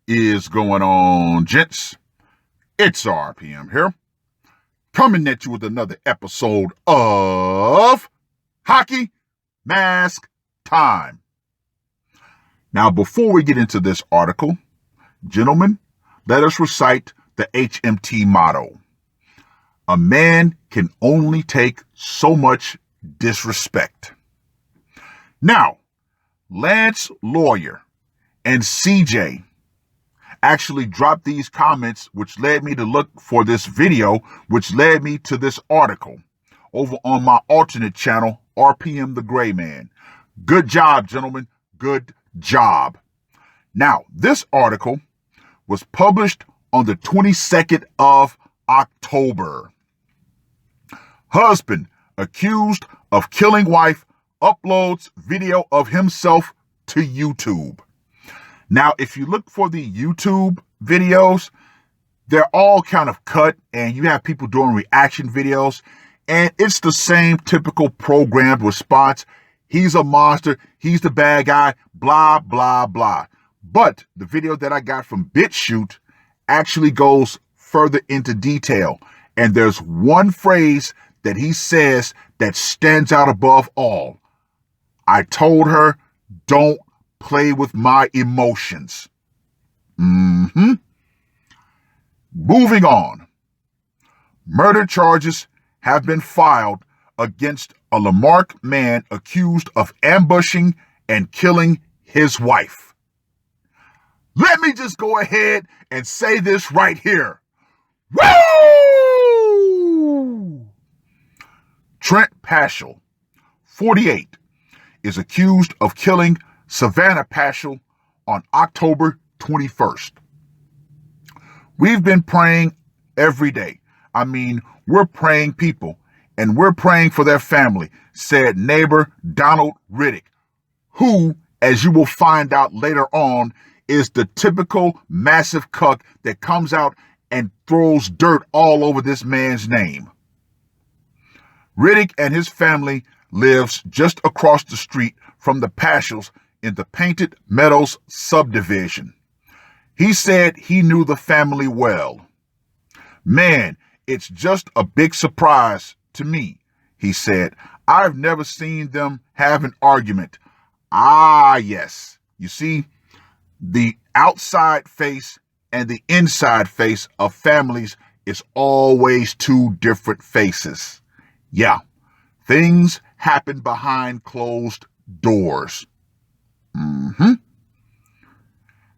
Is going on, gents? It's RPM here, coming at you with another episode of Hockey Mask Time. Now, before we get into this article, gentlemen, let us recite the HMT motto. A man can only take so much disrespect. Now, Lance Lawyer and CJ actually dropped these comments, which led me to look for this video, which led me to this article over on my alternate channel, RPM the Gray Man. Good job, gentlemen. Good job. Now, this article was published on the 22nd of October. Husband accused of killing wife uploads video of himself to YouTube. Now, if you look for the YouTube videos, they're all kind of cut and you have people doing reaction videos and it's the same typical programmed response. He's a monster. He's the bad guy, blah, blah, blah. But the video that I got from BitChute actually goes further into detail. And there's one phrase that he says that stands out above all. I told her, don't play with my emotions. Moving on. Murder charges have been filed against a Lamarck man accused of ambushing and killing his wife. Let me just go ahead and say this right here. Woo! Trent Paschal, 48, is accused of killing Savannah Paschal on October 21st. We've been praying every day. I mean, we're praying people and we're praying for their family, said neighbor Donald Riddick, who, as you will find out later on, is the typical massive cuck that comes out and throws dirt all over this man's name. Riddick and his family lives just across the street from the Paschals in the Painted Meadows subdivision. He said he knew the family well. Man, it's just a big surprise to me, he said. I've never seen them have an argument. Ah, yes. You see, the outside face and the inside face of families is always two different faces. Yeah, things happen behind closed doors.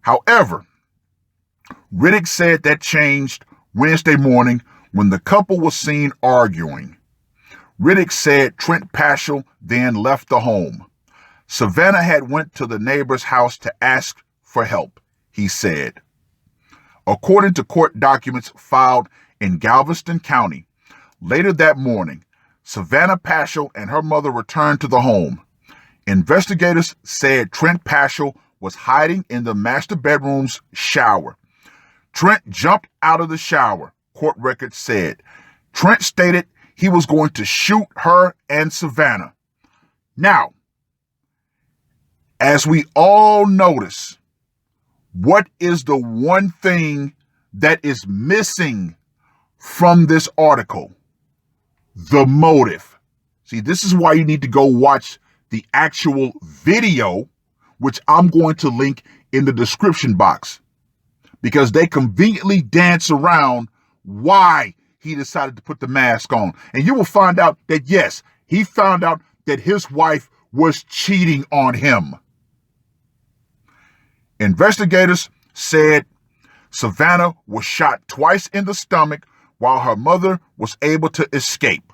However, Riddick said that changed Wednesday morning when the couple was seen arguing. Riddick said Trent Paschal then left the home. Savannah had went to the neighbor's house to ask for help, he said. According to court documents filed in Galveston County, later that morning, Savannah Paschal and her mother returned to the home. Investigators said Trent Paschal was hiding in the master bedroom's shower. Trent jumped out of the shower, court records said. Trent stated he was going to shoot her and Savannah. Now, as we all notice, what is the one thing that is missing from this article? The motive. See, this is why you need to go watch the actual video, which I'm going to link in the description box, because they conveniently dance around why he decided to put the mask on. And you will find out that, yes, he found out that his wife was cheating on him. Investigators said Savannah was shot twice in the stomach while her mother was able to escape.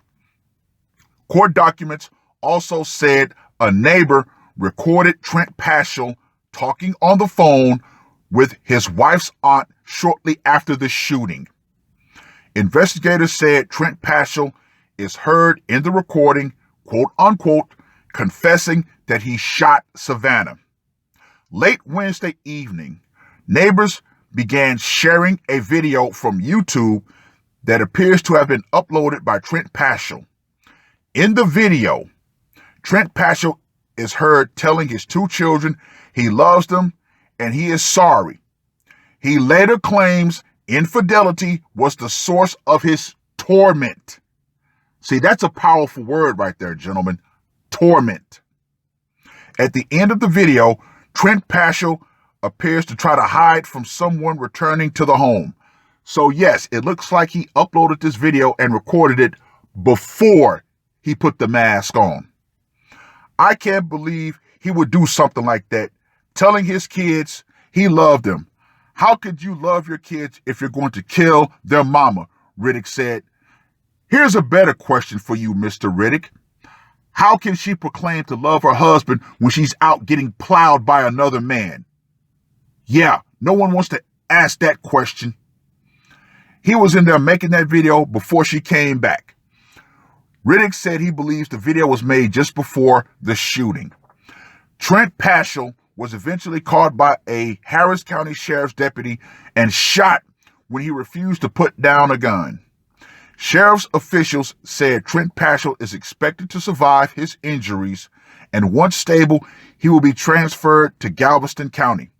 Court documents also said a neighbor recorded Trent Paschal talking on the phone with his wife's aunt shortly after the shooting. Investigators said Trent Paschal is heard in the recording, quote unquote, confessing that he shot Savannah. Late Wednesday evening, neighbors began sharing a video from YouTube that appears to have been uploaded by Trent Paschal. In the video, Trent Paschal is heard telling his two children he loves them and he is sorry. He later claims infidelity was the source of his torment. See, that's a powerful word right there, gentlemen. Torment. At the end of the video, Trent Paschal appears to try to hide from someone returning to the home. So yes, it looks like he uploaded this video and recorded it before he put the mask on. I can't believe he would do something like that, telling his kids he loved them. How could you love your kids if you're going to kill their mama? Riddick said. Here's a better question for you, Mr. Riddick. How can she proclaim to love her husband when she's out getting plowed by another man? Yeah, no one wants to ask that question. He was in there making that video before she came back. Riddick said he believes the video was made just before the shooting. Trent Paschal was eventually caught by a Harris County Sheriff's deputy and shot when he refused to put down a gun. Sheriff's officials said Trent Paschal is expected to survive his injuries, and once stable, he will be transferred to Galveston County.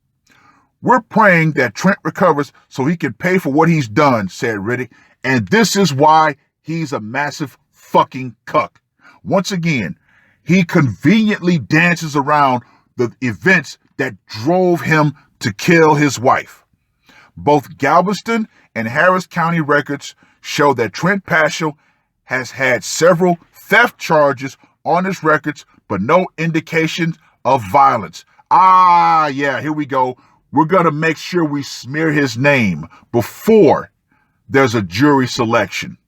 We're praying that Trent recovers so he can pay for what he's done, said Riddick, and this is why he's a massive fucking cuck. Once again, he conveniently dances around the events that drove him to kill his wife. Both Galveston and Harris County records show that Trent Paschal has had several theft charges on his records, but no indication of violence. Yeah, here we go. We're going to make sure we smear his name before there's a jury selection.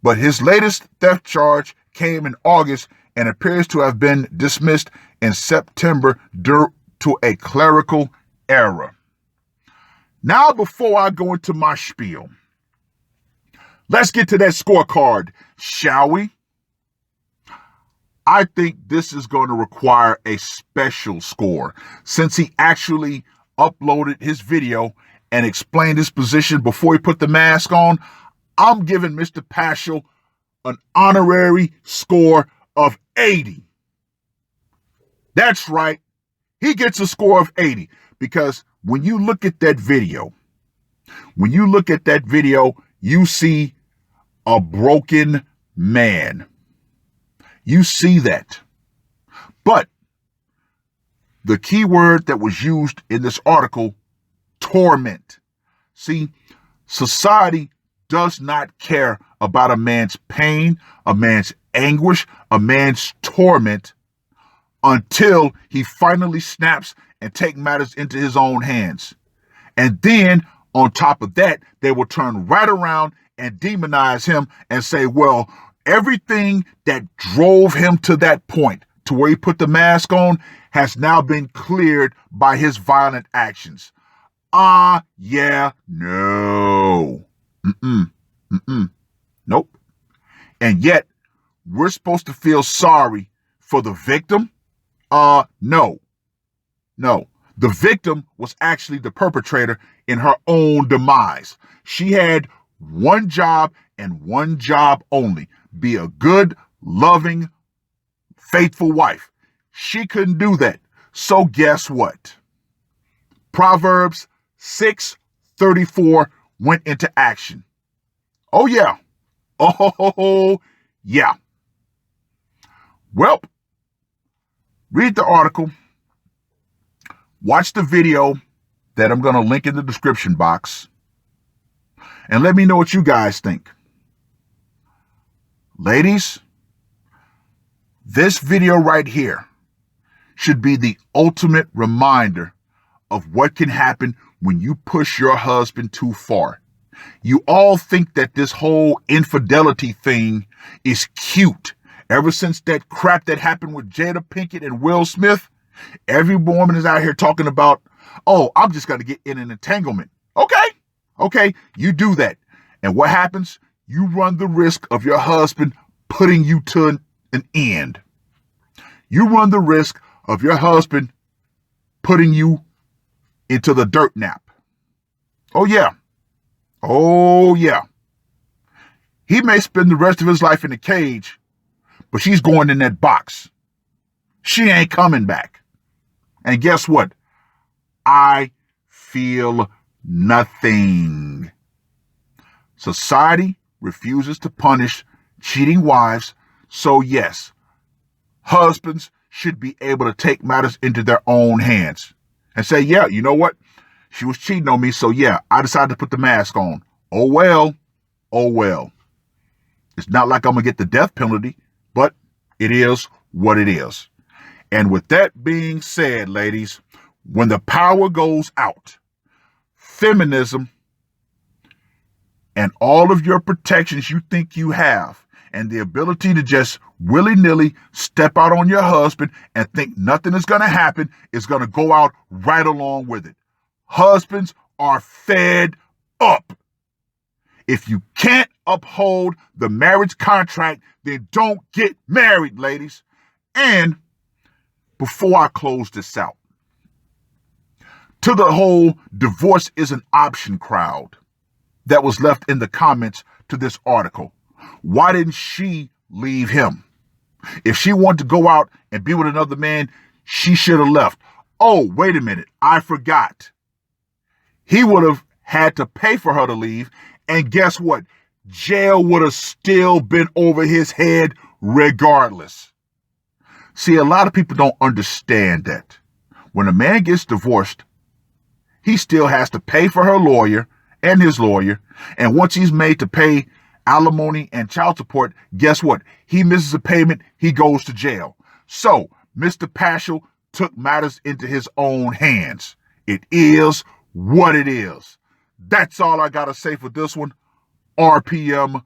But his latest theft charge came in August and appears to have been dismissed in September due to a clerical error. Now, before I go into my spiel, let's get to that scorecard, shall we? I think this is going to require a special score since he actually uploaded his video and explained his position before he put the mask on. I'm giving Mr. Paschal an honorary score of 80. That's right. He gets a score of 80 because when you look at that video, you see a broken man. You see that. But the key word that was used in this article, torment. See, society does not care about a man's pain, a man's anguish, a man's torment until he finally snaps and takes matters into his own hands. And then on top of that, they will turn right around and demonize him and say, well, everything that drove him to that point, to where he put the mask on, has now been cleared by his violent actions. Yeah, no. Nope. And yet, we're supposed to feel sorry for the victim? No. The victim was actually the perpetrator in her own demise. She had one job and one job only: be a good, loving, faithful wife. She couldn't do that. So guess what? Proverbs 6:34 went into action. Oh yeah. Oh yeah. Well, read the article. Watch the video that I'm going to link in the description box. And let me know what you guys think. Ladies, this video right here should be the ultimate reminder of what can happen when you push your husband too far. You all think that this whole infidelity thing is cute. Ever since that crap that happened with Jada Pinkett and Will Smith, every woman is out here talking about, oh, I'm just going to get in an entanglement. Okay, you do that. And what happens? You run the risk of your husband putting you to an end. You run the risk of your husband putting you into the dirt nap. Oh yeah. He may spend the rest of his life in a cage, but she's going in that box. She ain't coming back. And guess what? I feel nothing. Society refuses to punish cheating wives, so yes, husbands should be able to take matters into their own hands and say, yeah, you know what? She was cheating on me, so yeah, I decided to put the mask on. Oh well, oh well. It's not like I'm going to get the death penalty, but it is what it is. And with that being said, ladies, when the power goes out, feminism and all of your protections you think you have, and the ability to just willy-nilly step out on your husband and think nothing is going to happen is going to go out right along with it. Husbands are fed up. If you can't uphold the marriage contract, then don't get married, ladies. And before I close this out, to the whole divorce is an option crowd that was left in the comments to this article, why didn't she leave him? If she wanted to go out and be with another man, she should have left. Oh, wait a minute. I forgot. He would have had to pay for her to leave. And guess what? Jail would have still been over his head regardless. See, a lot of people don't understand that. When a man gets divorced, he still has to pay for her lawyer and his lawyer. And once he's made to pay alimony and child support, guess what? He misses a payment, he goes to jail. So, Mr. Paschal took matters into his own hands. It is what it is. That's all I got to say for this one. RPM,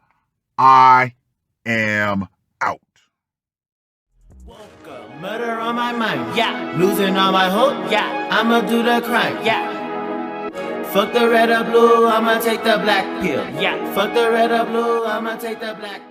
I am out. Woke up, murder on my mind, yeah. Losing all my hope, yeah. I'ma do the crime, yeah. Fuck the red or blue, I'ma take the black pill, yeah. Fuck the red or blue, I'ma take the black